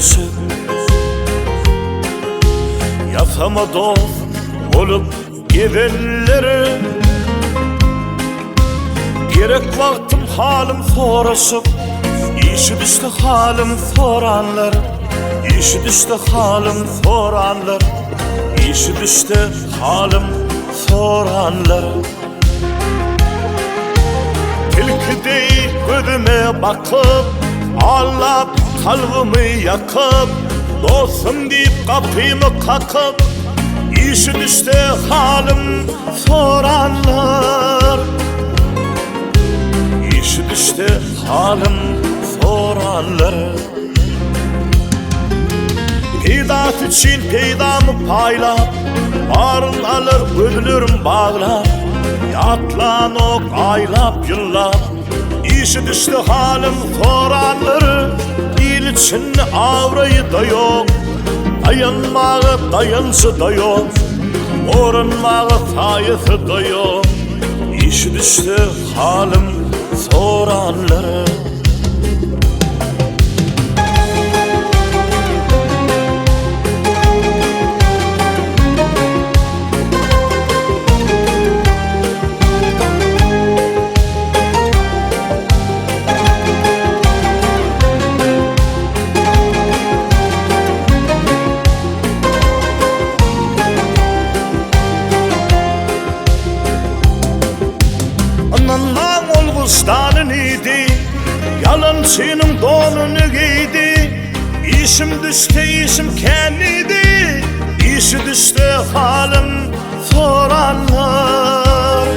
küllesi. Yatama dost olup gidenleri, gerek vaktim halim sorasıp, işi düştü halim soranlar, işi düştü halim soranlar, işi düştü halim soranlar. Tilkidey gözüme bakıp, ağlap kalbimi yakıp, dostum deyip kapımı kakıp, işi düştü halim soranlar, işi düştü halim soranlar. Peydat için peydamı paylap, barın alır ödülürüm bağlar, yatlan ok aylap yıllap, işi düştü halim soranları. İl için avrayı da yok, dayanmağı dayansı da yok, orunmağı sayısı da yok, işi düştü halim soranları. Anandan olgustanın idi, yalan senin donunu giydi. İşim düştü işim kendiydi, işi düştü halim soranlar.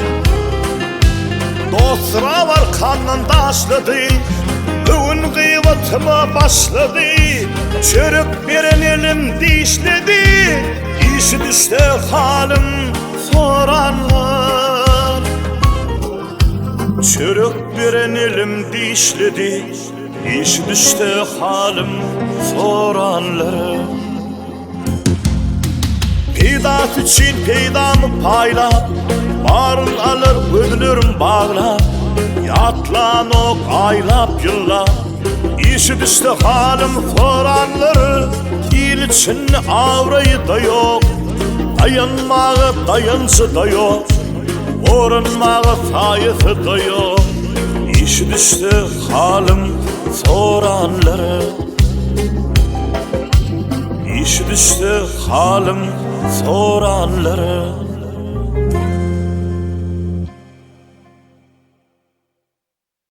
Dostra var kanın taşladı, bugün gıybatıma başladı. Çörük veren elim dişledi, işi düştü halim soranlar. Çörük veren elim dişledi, işi düştü halim soranları. Peydat için peydamı paylap, barın alır ödülürüm bağlar, yatlan ok aylap yıllap, işi düştü halim soranları. İl için avrayı da yok, dayanmağı dayansı da yok, orunmağı sayısı da yok, işi düştü halim soranları. İşi düştü halim soranları.